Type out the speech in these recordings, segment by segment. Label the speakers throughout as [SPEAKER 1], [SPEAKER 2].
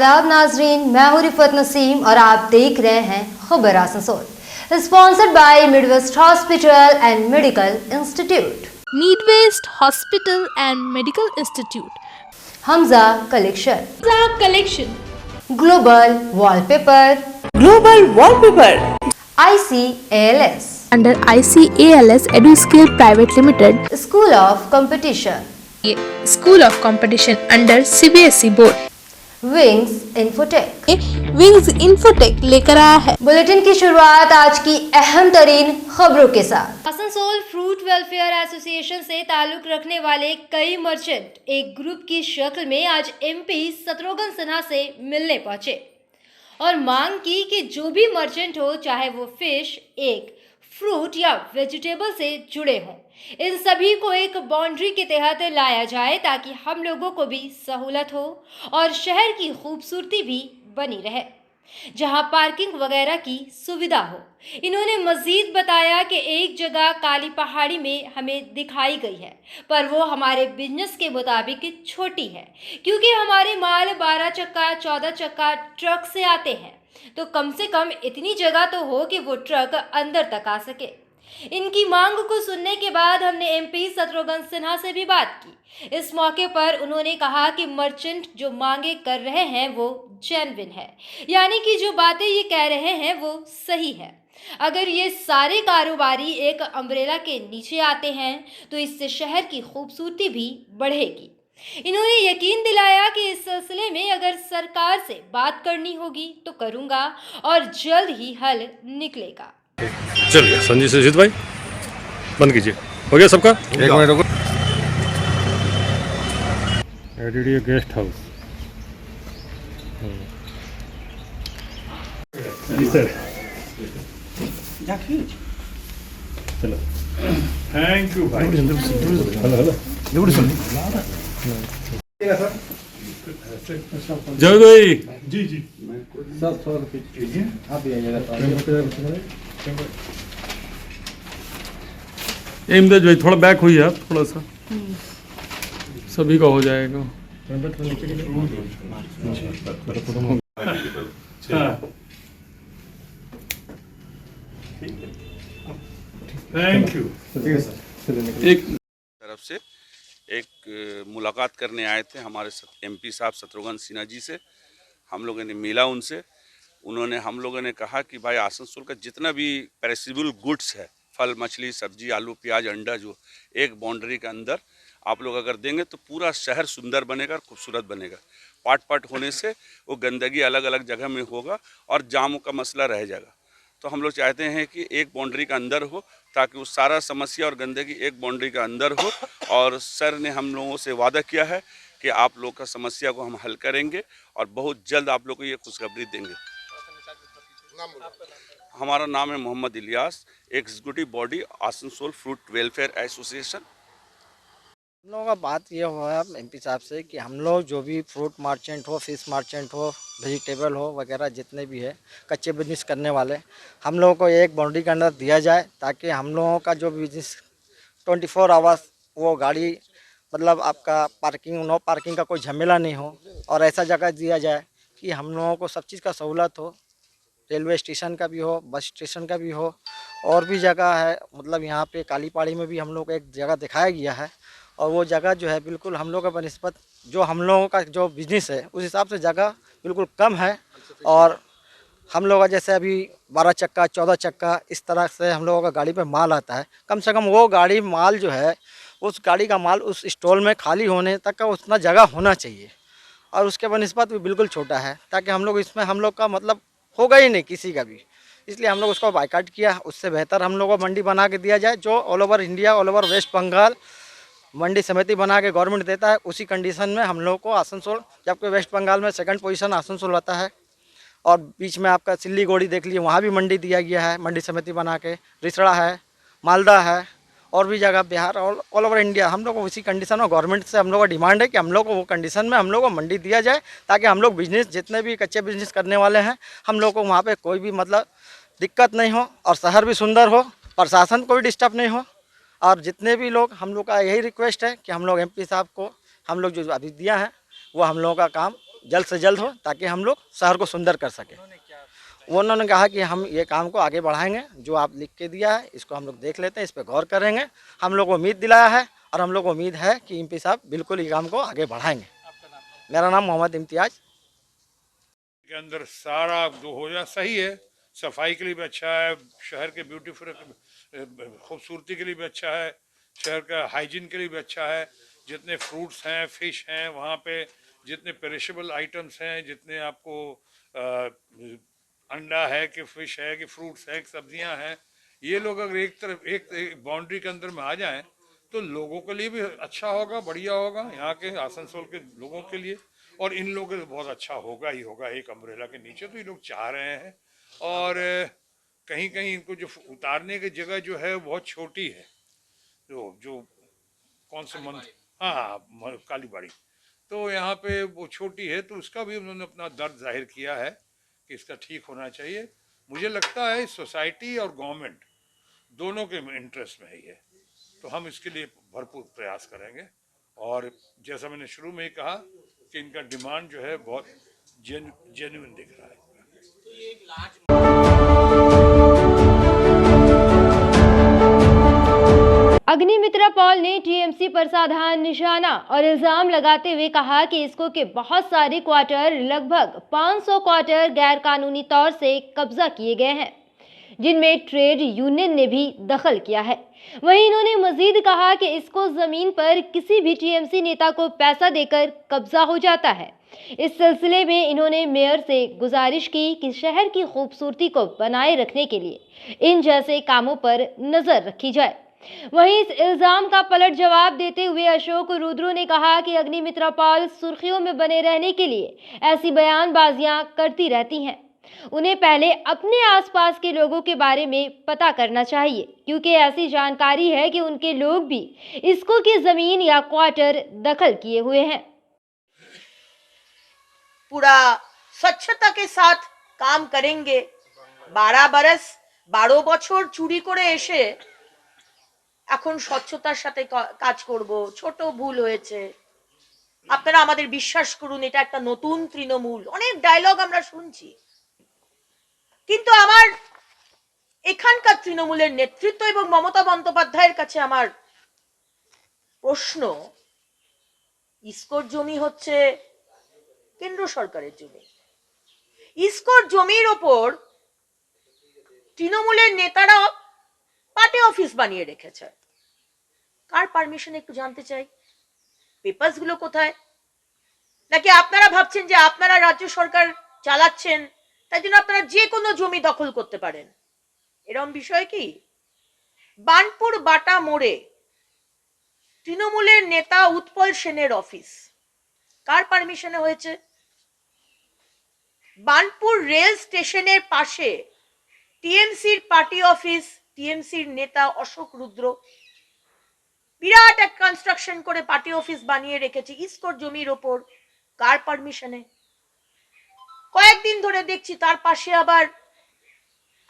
[SPEAKER 1] आदाब नाजरीन, मैं हूं रिफत नसीम और आप देख रहे हैं खबर Asansol, sponsored by Midwest hospital and medical institute.
[SPEAKER 2] Midwest Hospital and Medical Institute.
[SPEAKER 1] Hamza collection,
[SPEAKER 2] Collection.
[SPEAKER 1] Global wallpaper, ICALS,
[SPEAKER 2] Under ICALS EduScale Private Limited.
[SPEAKER 1] School of competition,
[SPEAKER 2] School of Competition under CBSE Board.
[SPEAKER 1] Wings infotech.
[SPEAKER 2] Wings infotech लेकर आया है।
[SPEAKER 1] Bulletin की शुरुआत आज की अहम तरीन खबरों के साथ। आसनसोल फ्रूट वेलफेयर एसोसिएशन से ताल्लुक रखने वाले कई मर्चेंट एक ग्रुप की शक्ल में आज MP शत्रुघ्न सिन्हा से मिलने पहुंचे और मांग की कि जो भी मर्चेंट हो, चाहे वो फिश, एग, फ्रूट या वेजिटेबल से जुड़े हों, इन सभी को एक बाउंड्री के तहत लाया जाए ताकि हम लोगों को भी सहूलत हो और शहर की खूबसूरती भी बनी रहे, जहां पार्किंग वगैरह की सुविधा हो। इन्होंने मजीद बताया कि एक जगह काली पहाड़ी में हमें दिखाई गई है, पर वो हमारे बिजनेस के मुताबिक छोटी है, क्योंकि हमारे माल 12 चक्का 14 चक्का ट्रक से आते हैं, तो कम से कम इतनी जगह तो हो कि वो ट्रक अंदर तक आ सके। इनकी मांग को सुनने के बाद हमने MP शत्रुघ्न सिन्हा से भी बात की। इस मौके पर उन्होंने कहा कि मर्चेंट जो मांगे कर रहे हैं वो जेन्युइन है, यानी कि जो बातें ये कह रहे हैं वो सही है। अगर ये सारे कारोबारी एक अम्ब्रेला के नीचे आते हैं तो इससे शहर की खूबसूरती भी बढ़ेगी। इन्होंने यकीन दिलाया कि इस सिलसिले में अगर सरकार से बात करनी होगी तो करूंगा और जल्द ही हल निकलेगा।
[SPEAKER 3] चलिए संजय सुजीत भाई, बंद कीजिए। हो गया सबका?
[SPEAKER 4] एक मिनट रुको।
[SPEAKER 3] ADD guest house. जी सर, चलो थैंक यू भाई। हेलो हेलो जय भाई। जी जी
[SPEAKER 4] सब आप भी आइएगा।
[SPEAKER 3] इमदाद भाई थोड़ा बैक हुई आप, थोड़ा सा, सभी का हो जाएगा। Thank you.
[SPEAKER 4] एक तरफ से एक मुलाकात करने आए थे हमारे MP साहब शत्रुघ्न सिन्हा जी से। हम लोगों ने मिला उनसे। उन्होंने हम लोगों ने कहा कि भाई आसनसोल का जितना भी पेरिसेबल गुड्स है, फल, मछली, सब्जी, आलू, प्याज, अंडा, जो एक बाउंड्री के अंदर आप लोग अगर देंगे तो पूरा शहर सुंदर बनेगा, खूबसूरत बनेगा। पार्ट पार्ट होने से वो गंदगी अलग अलग जगह में होगा और जाम का मसला रह जाएगा। तो हम लोग चाहते हैं कि एक बाउंड्री का अंदर हो, ताकि वो सारा समस्या और गंदगी एक बाउंड्री का अंदर हो। और सर ने हम लोगों से वादा किया है कि आप लोग का समस्या को हम हल करेंगे और बहुत जल्द आप लोग को ये खुशखबरी देंगे। हमारा नाम है Mohammad Ilyas, executive body Asansol fruit welfare association.
[SPEAKER 5] हम लोगों का बात ये हुआ है MP साहब से कि हम लोग जो भी फ्रूट मार्चेंट हो, फिश मार्चेंट हो, वेजिटेबल हो वगैरह जितने भी है कच्चे बिजनेस करने वाले, हम लोगों को एक बाउंड्री के अंदर दिया जाए ताकि हम लोगों का जो बिजनेस 24 आवर्स वो गाड़ी, मतलब आपका पार्किंग, नो पार्किंग का कोई झमेला नहीं हो, और ऐसा जगह दिया जाए कि हम लोगों को सब चीज़ का सहूलत हो। रेलवे स्टेशन का भी हो, बस स्टेशन का भी हो, और भी जगह है, मतलब यहाँ पे काली पहाड़ी में भी हम लोग को एक जगह दिखाया गया है, और वो जगह जो है बिल्कुल हम लोग का बनिस्बत जो हम लोगों का जो बिजनेस है उस हिसाब से जगह बिल्कुल कम है। और हम लोग का जैसे अभी 12 चक्का 14 चक्का इस तरह से हम लोगों का गाड़ी पे माल आता है, कम से कम वो गाड़ी माल जो है उस गाड़ी का माल उस स्टॉल में खाली होने तक का उतना जगह होना चाहिए, और उसके बनिस्बत भी बिल्कुल छोटा है, ताकि हम लोग इसमें हम लोग का मतलब होगा ही नहीं किसी का भी। इसलिए हम लोग उसको बाइकाट किया। उससे बेहतर हम लोग को मंडी बना के दिया जाए, जो all over India, all over West Bengal मंडी समिति बना के गवर्नमेंट देता है, उसी कंडीशन में हम लोग को आसनसोल, जबकि वेस्ट बंगाल में 2nd पोजीशन आसनसोल आता है, और बीच में आपका सिल्लीगुड़ी देख लीजिए, वहाँ भी मंडी दिया गया है, मंडी समिति बना के। रिसड़ा है, मालदा है, और भी जगह बिहार, ऑल ओवर इंडिया हम लोग को उसी कंडीशन में गवर्नमेंट से हम लोग का डिमांड है कि हम लोग को वो कंडीशन में हम लोग को मंडी दिया जाए, ताकि हम लोग बिजनेस जितने भी कच्चे बिजनेस करने वाले हैं हम लोग को वहाँ पे कोई भी मतलब दिक्कत नहीं हो, और शहर भी सुंदर हो, प्रशासन को भी डिस्टर्ब नहीं हो। और जितने भी लोग, हम लोग का यही रिक्वेस्ट है कि हम लोग MP साहब को हम लोग जो अभी दिया है वो हम लोगों का काम जल्द से जल्द हो, ताकि हम लोग शहर को सुंदर कर सकें। उन्होंने कहा कि हम ये काम को आगे बढ़ाएंगे, जो आप लिख के दिया है इसको हम लोग देख लेते हैं, इस पर गौर करेंगे। हम लोग को उम्मीद दिलाया है और हम लोग को उम्मीद है कि एमपी साहब बिल्कुल ये काम को आगे बढ़ाएंगे। मेरा नाम मोहम्मद इम्तियाज।
[SPEAKER 6] के अंदर सारा जो हो जाए सही है, सफाई के लिए भी अच्छा है, शहर के ब्यूटीफुल खूबसूरती के लिए भी अच्छा है, शहर का हाइजीन के लिए भी अच्छा है। जितने फ्रूट्स हैं, फिश हैं, वहाँ पे जितने पेरिशेबल आइटम्स हैं, जितने आपको अंडा है कि फिश है कि फ्रूट्स है कि सब्जियां हैं, ये लोग अगर एक तरफ एक बाउंड्री के अंदर में आ जाएं तो लोगों के लिए भी अच्छा होगा, बढ़िया होगा, यहाँ के आसनसोल के लोगों के लिए, और इन लोगों के लिए बहुत अच्छा होगा ही होगा। एक अम्ब्रेला के नीचे तो ये लोग चाह रहे हैं, और कहीं कहीं इनको जो उतारने की जगह जो है बहुत छोटी है, जो कौन से मंदिर, हाँ कालीबाड़ी, तो यहाँ पे वो छोटी है, तो उसका भी उन्होंने अपना दर्द जाहिर किया है कि इसका ठीक होना चाहिए। मुझे लगता है सोसाइटी और गवर्नमेंट दोनों के इंटरेस्ट में ही है, तो हम इसके लिए भरपूर प्रयास करेंगे। और जैसा मैंने शुरू में ही कहा कि इनका डिमांड जो है बहुत जेन्युइन दिख रहा है।
[SPEAKER 1] अग्निमित्रा पॉल ने टीएमसी पर साधा निशाना और इल्जाम लगाते हुए कहा कि इसको के बहुत सारे क्वार्टर, लगभग 500 क्वार्टर गैर कानूनी तौर से कब्जा किए गए हैं, जिनमें ट्रेड यूनियन ने भी दखल किया है। वहीं इन्होंने मजीद कहा कि इसको जमीन पर किसी भी टीएमसी नेता को पैसा देकर कब्जा हो जाता है। इस सिलसिले में इन्होंने मेयर से गुजारिश की कि शहर की खूबसूरती को बनाए रखने के लिए इन जैसे कामों पर नजर रखी जाए। वहीं इस इल्जाम का पलट जवाब देते हुए अशोक रुद्रो ने कहा कि अग्निमित्रा पॉल सुर्खियों में बने रहने के लिए ऐसी बयानबाजियां करती रहती हैं। उन्हें पहले अपने आसपास के लोगों के बारे में पता करना चाहिए, क्योंकि ऐसी जानकारी है कि उनके लोग भी इसको की जमीन या क्वार्टर दखल किए हुए हैं।
[SPEAKER 7] पूरा स्वच्छता के साथ काम करेंगे। 12 বছর চুরি করে এসে এখন স্বচ্ছতার সাথে কাজ করব, ছোট ভুল হয়েছে, আপনারা আমাদের বিশ্বাস করুন, এটা একটা নতুন তৃণমূল। অনেক ডায়লগ আমরা শুনছি, কিন্তু আমার এখানকার তৃণমূলের নেতৃত্ব এবং মমতা বন্দ্যোপাধ্যায়ের কাছে আমার প্রশ্ন, ইসকোর জমি হচ্ছে কেন্দ্র সরকারের জমি। ইসকোর জমির ওপর তৃণমূলের নেতারা পার্টি অফিস বানিয়ে রেখেছে। কার পারমিশন একটু জানতে চাই। পেপারস গুলো কোথায়? নাকি আপনারা ভাবছেন যে আপনারা রাজ্য সরকার চালাচ্ছেন, তাই জন্য আপনারা যে কোনো জমি দখল করতে পারেন? এরকম বিষয় কি? বানপুর বাটা মোড়ে তৃণমূলের নেতা উৎপল সেনের অফিস কার পারমিশনে হয়েছে? বানপুর রেল স্টেশনের পাশে টিএমসির পার্টি অফিস, টিএমসির নেতা অশোক রুদ্র বিরাট এক কনস্ট্রাকশন করে পার্টি অফিস বানিয়ে রেখেছে ইসকোর জমির ওপর, কার পারমিশনে? কয়েকদিন ধরে দেখছি তার পাশে আবার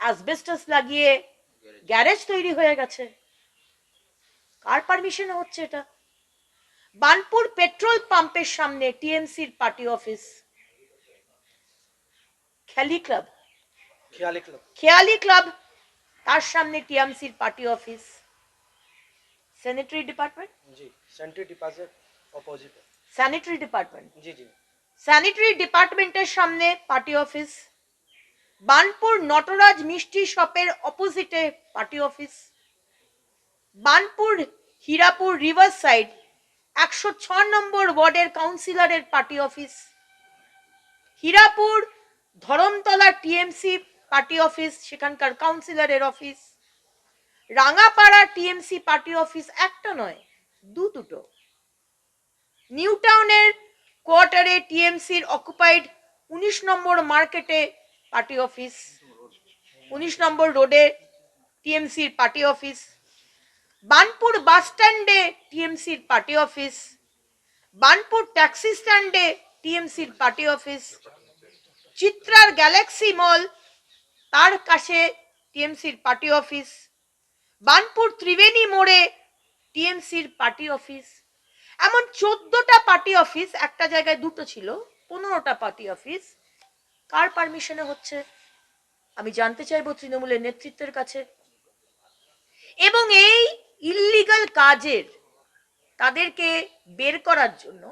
[SPEAKER 7] অ্যাসবেস্টস লাগিয়ে গ্যারেজ তৈরি হয়ে গেছে, কার পারমিশনে হচ্ছে এটা? বানপুর পেট্রোল পাম্পের সামনে টিএমসির পার্টি অফিস, খেয়ালি ক্লাব তার সামনে টিএমসির পার্টি অফিস। স্যানিটারি ডিপার্টমেন্ট,
[SPEAKER 5] जी सेंट्री डिपॉजिट अपोजिट
[SPEAKER 7] স্যানিটারি ডিপার্টমেন্ট,
[SPEAKER 5] जी जी
[SPEAKER 7] স্যানিটারি ডিপার্টমেন্টের সামনে পার্টি অফিস। বানপুর নটরাজ মিষ্টি শপের অপোজিটে party office. Banpur Hirapur river side 106 number ওয়ার্ডের কাউন্সিলরের party office. Hirapur Dharamtala TMC party office, সেখানকার কাউন্সিলরের office. Rangapara TMC party office একটা নয়, দুটো। নিউ টাউনের কোয়ার্টারে টিএমসির অকুপাইড 19 নম্বর মার্কেটে পার্টি অফিস, 19 নম্বর রোডে টিএমসির পার্টি অফিস। বানপুর বাস স্ট্যান্ডে টিএমসির পার্টি অফিস। বানপুর ট্যাক্সি স্ট্যান্ডে টিএমসির পার্টি অফিস। চিত্রার গ্যালাক্সি মল তার কাছে টিএমসির পার্টি অফিস। বানপুর ত্রিবেণী মোড়ে টিএমসির পার্টি অফিস। এমন 14টা পার্টি অফিস, একটা জায়গায় দুটো ছিল, 15টা পার্টি অফিস কার পারমিশনে হচ্ছে আমি জানতে চাইবো তৃণমূলের নেতৃত্বের কাছে। এবং এই ইল্লিগাল কাজের তাদেরকে বের করার জন্য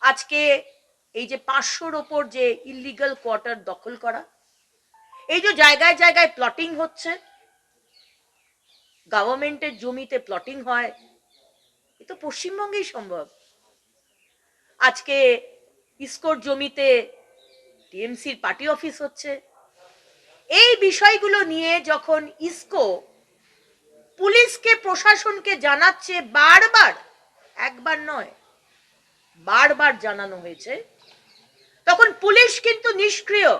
[SPEAKER 7] আজকে এই যে 500-র ওপর যে ইল্লিগাল কোয়ার্টার দখল করা, এই যে জায়গায় জায়গায় প্লটিং হচ্ছে, গভর্নমেন্টের জমিতে প্লটিং হয়, এ তো পশ্চিমবঙ্গেই সম্ভব। আজকে ইসকোর জমিতে টিএমসির পার্টি অফিস হচ্ছে। এই বিষয়গুলো নিয়ে যখন ইসকো পুলিশকে প্রশাসনকে জানাচ্ছে, বারবার, একবার নয় বারবার জানানো হয়েছে, তখন পুলিশ কিন্তু নিষ্ক্রিয়।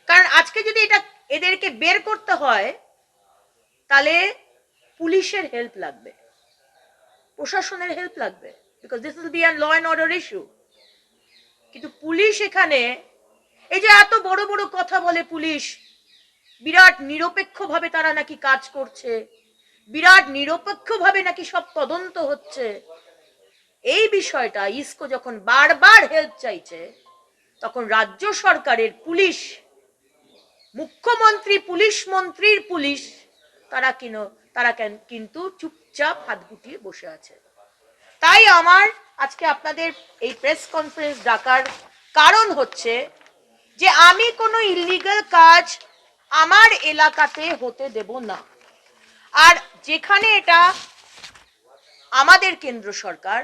[SPEAKER 7] কারণ আজকে যদি এটা এদেরকে বের করতে হয় তাহলে পুলিশের হেল্প লাগবে, প্রশাসনের হেল্প লাগবে, because this will be a law and order issue. কিন্তু পুলিশ এখানে এই যে এত বড় বড় কথা বলে, পুলিশ বিরাট নিরপেক্ষভাবে তারা নাকি কাজ করছে, বিরাট নিরপেক্ষভাবে নাকি সব তদন্ত হচ্ছে, এই বিষয়টা ইসকো যখন বারবার হেল্প চাইছে তখন রাজ্য সরকারের পুলিশ, মুখ্যমন্ত্রী, পুলিশ মন্ত্রীর পুলিশ, তারা কিন্তু চুপচাপ হাত গুটিয়ে বসে আছে। তাই আমার আজকে আপনাদের এই প্রেস কনফারেন্স ডাকার কারণ হচ্ছে যে আমি কোনো ইল্লিগাল কাজ আমার এলাকাতে হতে দেব না। আর যেখানে এটা আমাদের কেন্দ্র সরকার,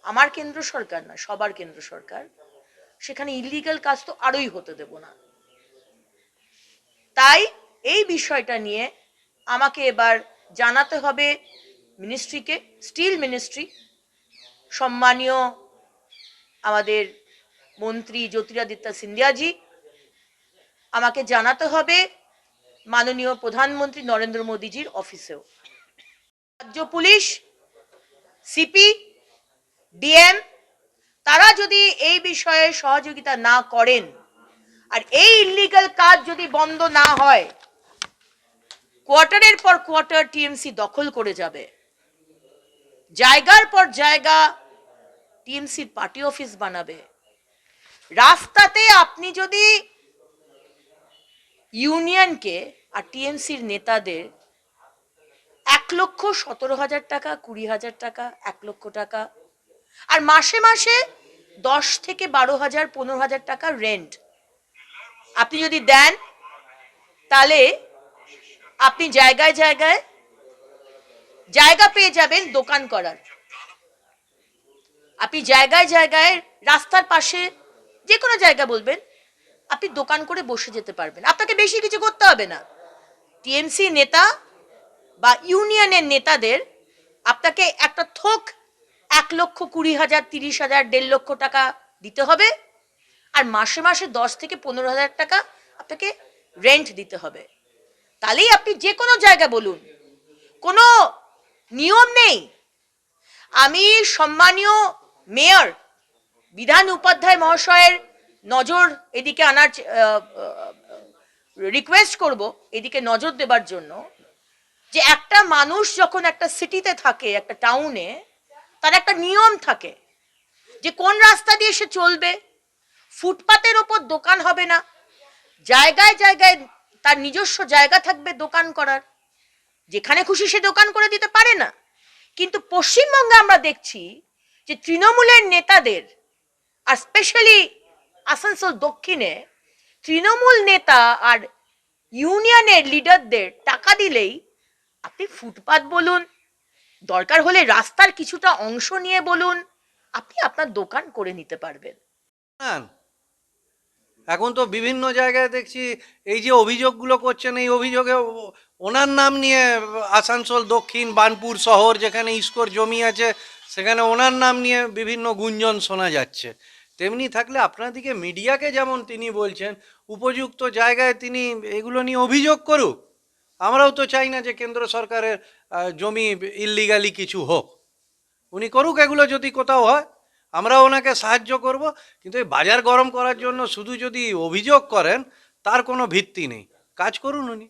[SPEAKER 7] আমার কেন্দ্র সরকার না, সবার কেন্দ্র সরকার, সেখানে ইল্লিগাল কাজ তো আরোই হতে দেব না। তাই এই বিষয়টা নিয়ে আমাকে এবার জানাতে হবে মিনিস্ট্রিকে, স্টিল মিনিস্ট্রি, সম্মানীয় আমাদের মন্ত্রী জ্যোতিরাদিত্য সিন্ধিয়াজি, আমাকে জানাতে হবে মাননীয় প্রধানমন্ত্রী নরেন্দ্র মোদীজির অফিসেও। রাজ্য পুলিশ, সিপি, ডিএম, তারা যদি এই বিষয়ে সহযোগিতা না করেন আর এই ইল্লিগাল কাজ যদি বন্ধ না হয়, কোয়ার্টারের পর কোয়ার্টার টিএমসি দখল করে যাবে, জায়গার পর জায়গা টিএমসির পার্টি অফিস বানাবে। রাস্তাতে আপনি যদি ইউনিয়নকে আর টিএমসির নেতাদের 1,17,000 টাকা, 20,000 টাকা, 1 লক্ষ টাকা, আর মাসে মাসে 10 থেকে 12,000, 15,000 টাকা রেন্ট আপনি যদি দেন, তাহলে আপনি জায়গায় জায়গায় জায়গা পেয়ে যাবেন দোকান করার। আপনি জায়গায় জায়গায় রাস্তার পাশে যে কোনো জায়গা বলবেন, আপনি দোকান করে বসে যেতে পারবেন, আপনাকে বেশি কিছু করতে হবে না। টিএমসি নেতা বা ইউনিয়নের নেতাদের আপনাকে একটা থোক 1,20,000, 30,000, 1.5 লক্ষ টাকা দিতে হবে, আর মাসে মাসে 10 থেকে 15,000 টাকা আপনাকে রেন্ট দিতে হবে। তাহলেই আপনি যে কোনো জায়গা বলুন, কোনো নিয়ম নেই। আমি সম্মানীয় মেয়র বিধান উপাধ্যায় মহাশয়ের নজর এদিকে আনার রিকোয়েস্ট করব, এদিকে নজর দেবার জন্য, যে একটা মানুষ যখন একটা সিটিতে থাকে, একটা টাউনে, তার একটা নিয়ম থাকে যে কোন রাস্তা দিয়ে সে চলবে, ফুটপাতের ওপর দোকান হবে না, জায়গায় জায়গায় তার নিজস্ব জায়গা থাকবে দোকান করার, যেখানে খুশি সে দোকান করে দিতে পারে না। কিন্তু পশ্চিমবঙ্গে আমরা দেখছি যে তৃণমূলের নেতাদের, আর স্পেশালি আসানসোল দক্ষিণে তৃণমূল নেতা আর ইউনিয়নের লিডারদের টাকা দিলেই আপনি ফুটপাত বলুন, দরকার হলে রাস্তার কিছুটা অংশ নিয়ে বলুন, আপনি আপনার দোকান করে নিতে পারবেন।
[SPEAKER 8] এখন তো বিভিন্ন জায়গায় দেখছি এই যে অভিযোগগুলো করছেন, এই অভিযোগে ওনার নাম নিয়ে আসানসোল দক্ষিণ, বার্নপুর শহর যেখানে ইসকোর জমি আছে, সেখানে ওনার নাম নিয়ে বিভিন্ন গুঞ্জন শোনা যাচ্ছে। তেমনি থাকলে আপনাদিকে মিডিয়াকে যেমন তিনি বলছেন, উপযুক্ত জায়গায় তিনি এগুলো নিয়ে অভিযোগ করুক। আমরাও তো চাই না যে কেন্দ্র সরকারের জমি ইল্লিগালি কিছু হোক, উনি করুক এগুলো, যদি কোথাও হয় আমরা ওনাকে সাহায্য করব। কিন্তু এই বাজার গরম করার জন্য শুধু যদি অভিযোগ করেন, তার কোনো ভিত্তি নেই। কাজ করুন উনি।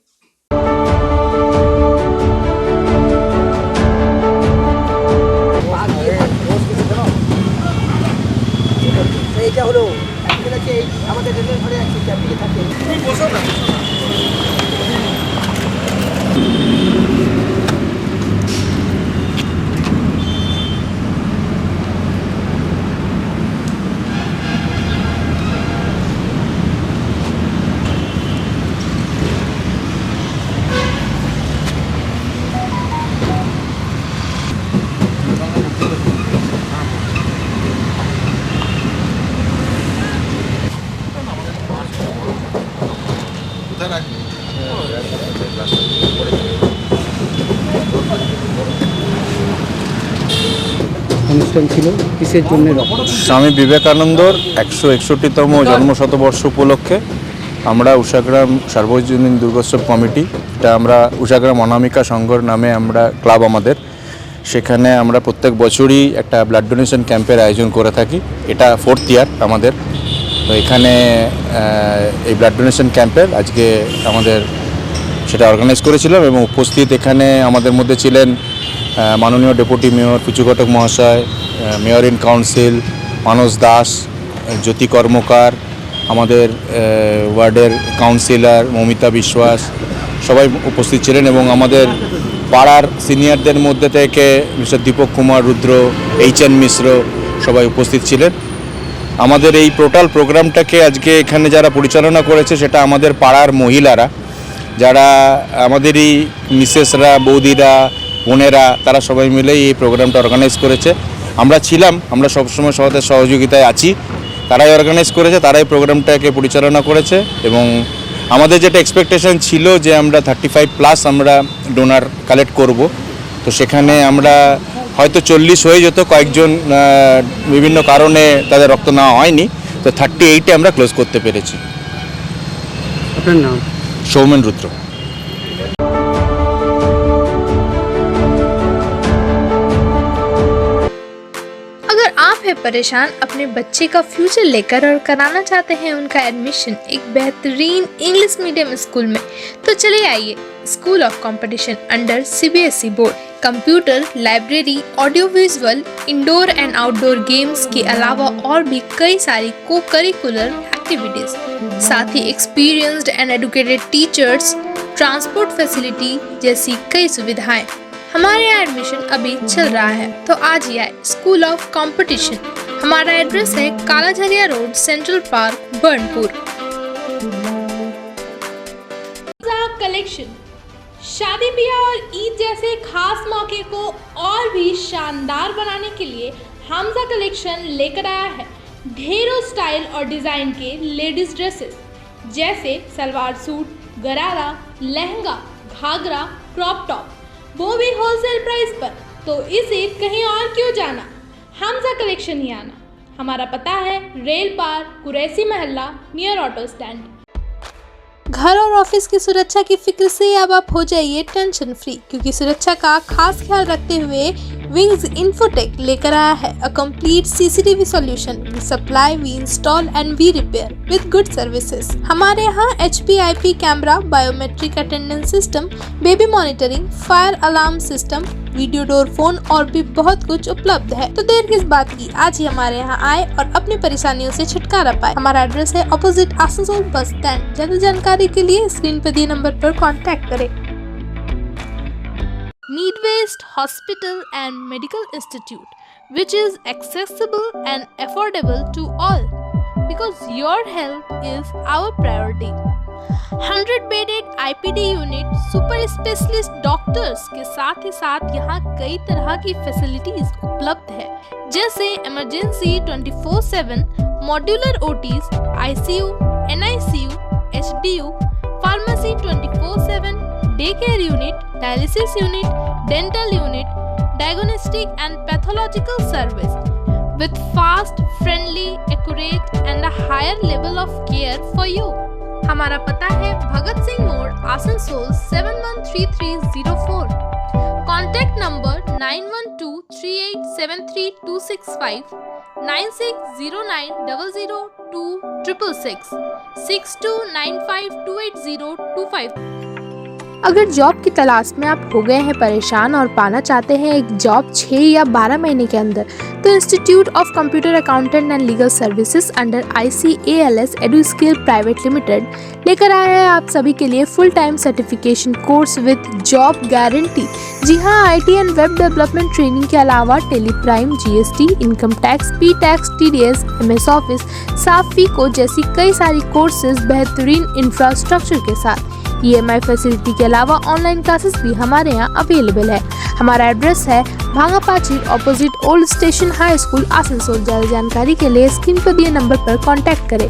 [SPEAKER 5] অনুষ্ঠান ছিল কিসের জন্য রক্ত?
[SPEAKER 9] স্বামী বিবেকানন্দর 161তম জন্মশতবর্ষ উপলক্ষে আমরা উষাগ্রাম সার্বজনীন দুর্গোৎসব কমিটি, এটা আমরা উষাগ্রাম অনামিকা সংঘর নামে আমরা ক্লাব আমাদের, সেখানে আমরা প্রত্যেক বছরই একটা ব্লাড ডোনেশন ক্যাম্পের আয়োজন করে থাকি। এটা 4th ইয়ার আমাদের। তো এখানে এই ব্লাড ডোনেশন ক্যাম্পের আজকে আমাদের সেটা অর্গানাইজ করেছিলাম এবং উপস্থিত এখানে আমাদের মধ্যে ছিলেন মাননীয় ডেপুটি মেয়র পিচু ঘটক মহাশয়, মেয়র ইন কাউন্সিল মানস দাস, জ্যোতি কর্মকার, আমাদের ওয়ার্ডের কাউন্সিলর মমিতা বিশ্বাস, সবাই উপস্থিত ছিলেন এবং আমাদের পাড়ার সিনিয়রদের মধ্যে থেকে মিস্টার দীপক কুমার রুদ্র, HN মিশ্র সবাই উপস্থিত ছিলেন। আমাদের এই টোটাল প্রোগ্রামটাকে আজকে এখানে যারা পরিচালনা করেছে সেটা আমাদের পাড়ার মহিলারা, যারা আমাদেরই মিসেসরা, বৌদিরা, বোনেরা, তারা সবাই মিলেই এই প্রোগ্রামটা অর্গানাইজ করেছে। আমরা সবসময় সহায়তার সহযোগিতায় আছি। তারাই অর্গানাইজ করেছে, তারাই প্রোগ্রামটাকে পরিচালনা করেছে এবং আমাদের যেটা এক্সপেকটেশন ছিল যে আমরা 35+ আমরা ডোনার কালেক্ট করব, তো সেখানে আমরা হয়তো 40 হয়ে যেত, কয়েকজন বিভিন্ন কারণে তাদের রক্ত নেওয়া হয়নি, তো 38-এ আমরা ক্লোজ করতে পেরেছি।
[SPEAKER 5] আপনার নাম?
[SPEAKER 9] সৌমেন রুদ্র।
[SPEAKER 2] अगर आप हैं परेशान अपने बच्चे का फ्यूचर लेकर और कराना चाहते हैं उनका एडमिशन एक बेहतरीन इंग्लिश मीडियम स्कूल में, तो चलिए आइए school of competition under CBSE board. Computer, library, audio visual, indoor and outdoor games के अलावा और भी कई सारी को करिकुलर एक्टिविटीज, साथ ही experienced and educated teachers, transport facility जैसी कई सुविधाएं। हमारे यहाँ एडमिशन अभी चल रहा है, तो आज ही आए स्कूल ऑफ कंपटीशन। हमारा एड्रेस है Kalajharia road, central park, Burnpur.
[SPEAKER 10] Collection शादी ब्याह और ईद जैसे खास मौके को और भी शानदार बनाने के लिए हमजा कलेक्शन लेकर आया है ढेरों स्टाइल और डिज़ाइन के लेडीज ड्रेसेस जैसे सलवार सूट, गरारा, लहंगा, घाघरा, क्रॉप टॉप, वो भी होलसेल प्राइस पर। तो इस ईद कहीं और क्यों जाना, हमजा कलेक्शन ही आना। हमारा पता है रेल पार, कुरैसी महल्ला, नियर ऑटो स्टैंड।
[SPEAKER 2] घर और ऑफिस की सुरक्षा की फिक्र से अब आप हो जाइए टेंशन फ्री, क्योंकि सुरक्षा का खास ख्याल रखते हुए विंग्स इन्फोटेक लेकर आया है a complete CCTV solution. We supply, we install and we repair with good services. हमारे यहाँ HPIP camera, biometric attendance system, baby monitoring, fire alarm system, video door phone और भी बहुत कुछ उपलब्ध है। तो देर किस बात की, आज ही हमारे यहाँ आए और अपनी परेशानियों से छुटकारा पाए। हमारा एड्रेस है ऑपोजिट आसनसोल बस स्टैंड। ज्यादा जानकारी के लिए स्क्रीन पर दिए नंबर पर कांटेक्ट करें। Need Waste Hospital and Medical Institute, which is accessible and affordable to all, because your health is our priority. 100-bedded IPD unit, super specialist doctors के साथ ही साथ यहाँ कई तरह की फैसिलिटीज उपलब्ध है, जैसे emergency 24/7, modular OTs, ICU, NICU, HDU, pharmacy 24/7, day care unit, dialysis unit, dental unit, diagnostic and pathological service with fast, friendly, accurate and a higher level of care for you. हमारा पता है भगत सिंह मोड़, Asansol 713304। Contact number 9123873265, 9609002666, 6295280255। अगर job की तलाश में आप हो गए हैं परेशान और पाना चाहते हैं एक जॉब 6 या 12 महीने के अंदर, तो institute of computer accountant and legal services under ICALS Eduskill private limited लेकर आया है आप सभी के लिए full time certification course with job guarantee. जी हाँ, IT and web development training के अलावा tally prime, GST, income tax, P tax, TDS, MS office, साफ फीको जैसी कई सारी कोर्सेज बेहतरीन इंफ्रास्ट्रक्चर के साथ। EMI फैसिलिटी के अलावा ऑनलाइन क्लासेस भी हमारे यहाँ अवेलेबल है। हमारा एड्रेस है Bhangapachi opposite old station high school, Asansol. ज्यादा जानकारी के लिए स्क्रीन पर दिए नंबर पर कांटेक्ट करें।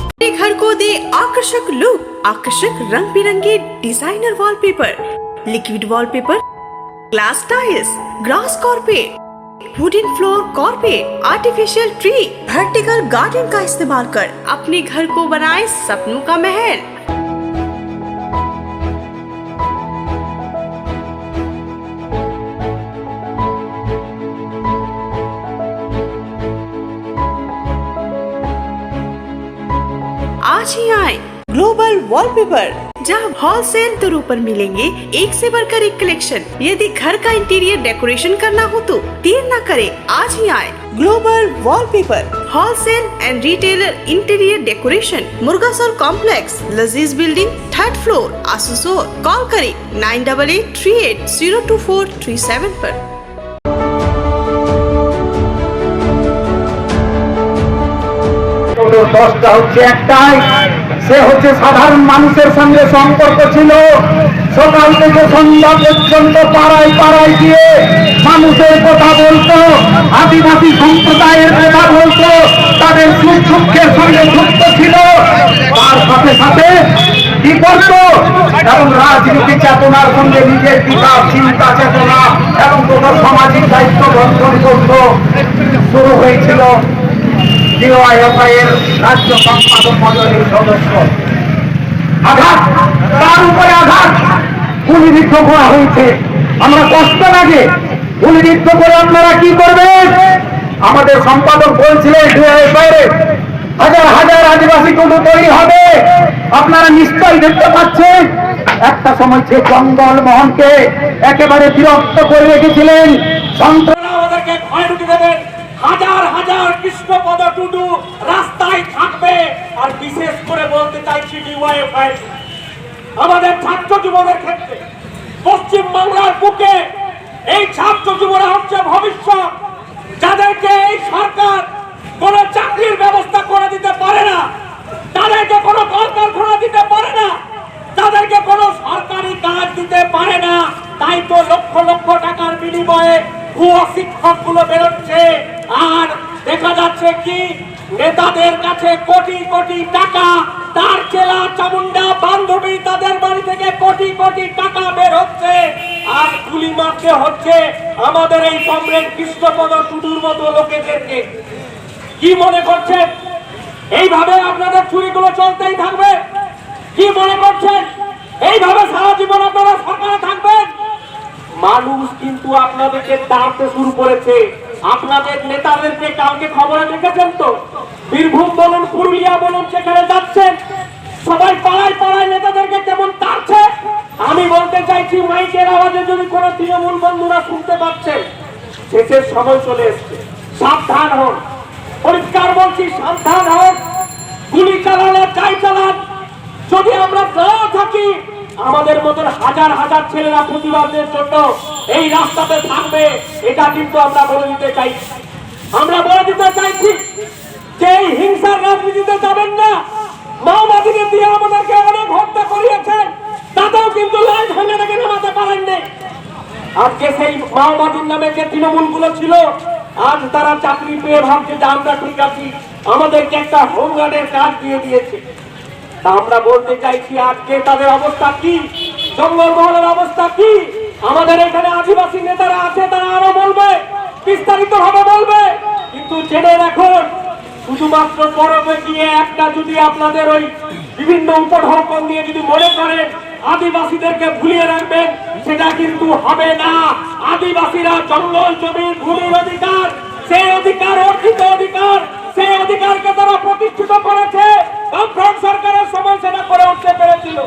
[SPEAKER 11] अपने घर को दे आकर्षक लुक, आकर्षक रंग बिरंगे designer wallpaper, liquid wallpaper, glass tiles, grass carpet, wooden floor carpet, artificial tree, vertical garden का इस्तेमाल कर अपने घर को बनाए सपनों का महल। आज ही आए ग्लोबल वॉलपेपर, जहां होलसेल दरों पर मिलेंगे एक से बढ़कर एक कलेक्शन। यदि घर का इंटीरियर डेकोरेशन करना हो तो देर न करें, आज ही आए global wallpaper, wholesale and retailer interior decoration, Murgasol complex, Lazeez building, 3rd floor, Asansol. Call करें 9883802437 पर।
[SPEAKER 12] দশটা হচ্ছে একটাই, সে হচ্ছে সাধারণ মানুষের সঙ্গে সম্পর্ক ছিল। সকাল থেকে সন্ধ্যা পর্যন্ত পাড়ায় পাড়ায় গিয়ে মানুষের কথা বলতো, আদিবাসী সম্প্রদায়ের কথা বলতো, তাদের সুখ দুঃখের সঙ্গে যুক্ত ছিল। তার সাথে সাথে কি করতো, এবং রাজনীতি চেতনার সঙ্গে নিজের বিকাশ চিন্তা চেতনা এবং কোনো সামাজিক দায়িত্ব বন্ধন করতো। শুরু হয়েছিল রাজ্য সম্পাদক মণ্ডলীর সদস্য। আঘাত, তার উপরে আঘাত, গুলিবিদ্ধ করা হয়েছে। আমরা কষ্ট লাগে, গুলিবিদ্ধ করে আপনারা কি করবেন? আমাদের সম্পাদক বলছিলেন বাইরে হাজার হাজার আদিবাসী কুটু তৈরি হবে। আপনারা নিশ্চয়ই দেখতে পাচ্ছেন একটা সময় সে জঙ্গল মোহনকে একেবারে বিরক্ত করে রেখেছিলেন। সন্ত্রাস আমাদেরকে ভয় ঢুকে দেবেন। হাজার হাজার কৃষ্ণপদ টুডু রাস্তায় থাকবে। আর বিশেষ করে বলতে চাইছি ডিওয়াইএফআই আমাদের ছাত্র যুবদের ক্ষেত্রে পশ্চিম বাংলার বুকে এই ছাত্র যুবরা হচ্ছে ভবিষ্যৎ, যাদেরকে এই সরকার কোন চাকরির ব্যবস্থা করে দিতে পারে না, তাদেরকে কোনো কলকারখানা দিতে পারে না, তাদেরকে কোনো সরকারি কাজ দিতে পারে না। তাই তো লক্ষ লক্ষ টাকার বিনিময়ে ভুয়া শিক্ষক গুলো বেরোচ্ছে। আর দেখা যাচ্ছে কি নেতাদের কাছে কোটি কোটি টাকা, তার চেলা চামুন্ডা বান্ধবী তাদের বাড়ি থেকে কোটি কোটি টাকা বের হচ্ছে। আর গুলি মারতে হচ্ছে আমাদের এই কমরেড কৃষ্ণপদ টুডুর মতো লোকেদেরকে। কি মনে করছেন এইভাবে আপনাদের চুরিগুলো চলতেই থাকবে? কি মনে করছেন এইভাবে সারা জীবন আপনারা সরকারে থাকবেন? মানুষ কিন্তু আপনাদেরকে ডাকতে শুরু করেছে। আপনাদের নেতাদেরকে কালকে খবরে দেখেছেন তো, বীরভূম বলুন পুরুলিয়া বলুন সেখানে যাচ্ছেন, সবাই পাড়ায় পাড়ায় নেতাদেরকে কেমন তাড়ছে। আমি বলতে চাইছি মাইকের আওয়াজে যদি কোনো তৃণমূল বন্ধুরা শুনতে পাচ্ছেন, শেষের সময় চলে এসছে, সাবধান হন। পরিষ্কার বলছি, সাবধান হন। গুলি চালানো যাই চালান, যদি আমরা নাও থাকি আমাদের মতন হাজার হাজার ছেলেরা প্রতিবাদের জন্য এই রাস্তাতে থাকবে, এটা কিন্তু আমরা বলে দিতে চাইছি। আমরা বলে দিতে চাইছি যে এই হিংসার রাজনীতিতে যাবেন না। মাওবাদীদের দিয়ে আমাদেরকে অনেক হত্যা করিয়েছেন, তাতেও কিন্তু লাইন ভেঙে রেখে নামাতে পারেননি। আজকে সেই মাওবাদীর নামে যে তৃণমূল গুলো ছিল, আজ তারা চাকরি পেয়ে ভাবছে যে আমরা ঠিক আছি, আমাদেরকে একটা হোমগার্ডের কাজ দিয়ে দিয়েছে। আমরা বলতে চাইছি আজকে তাদের অবস্থা কি, জঙ্গলমহলের অবস্থা কি। আমাদের এখানে আদিবাসী নেতারা আছে, তারা আরো বলবে, বিস্তারিত ভাবে বলবে। কিন্তু জেনে রাখুন, শুধুমাত্র পরবে গিয়ে একটা যদি আপনাদের ওই বিভিন্ন উপঢৌকন দিয়ে যদি মনে করেন আদিবাসীদেরকে ভুলিয়ে রাখবেন, সেটা কিন্তু হবে না। আদিবাসীরা জঙ্গল জমির ভূমির অধিকার, সেই অধিকার অর্জিত অধিকার, সেই অধিকারকে তারা প্রতিষ্ঠিত করেছে। বামফ্রন্ট সরকারের সময় সেটা করে উঠতে পেরেছিল।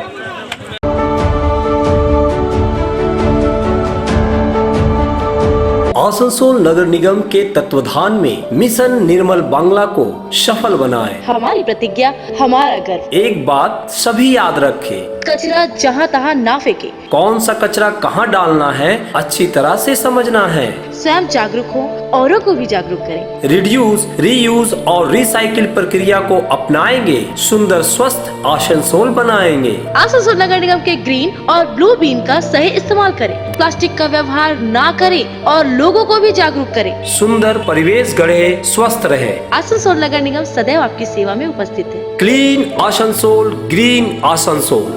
[SPEAKER 13] आसनसोल नगर निगम के तत्वाधान में मिशन निर्मल बांग्ला को सफल बनाएं।
[SPEAKER 14] हमारी प्रतिज्ञा, हमारा गर्व।
[SPEAKER 13] एक बात सभी याद रखें,
[SPEAKER 14] कचरा जहाँ तहाँ ना फेंके।
[SPEAKER 13] कौन सा कचरा कहाँ डालना है अच्छी तरह से समझना है।
[SPEAKER 14] स्वयं जागरूक हो, औरों को भी जागरूक करें।
[SPEAKER 13] रिड्यूस, रीयूज और रिसाइकिल प्रक्रिया को अपनाएंगे, सुंदर स्वस्थ आसनसोल बनाएंगे।
[SPEAKER 14] आसनसोल नगर निगम के ग्रीन और ब्लू बीन का सही इस्तेमाल करें, प्लास्टिक का व्यवहार ना करें और लोगों को भी जागरूक करें।
[SPEAKER 13] सुंदर परिवेश गढ़े, स्वस्थ रहे।
[SPEAKER 14] आसनसोल नगर निगम सदैव आपकी सेवा में उपस्थित है।
[SPEAKER 13] Clean Asansol, green Asansol.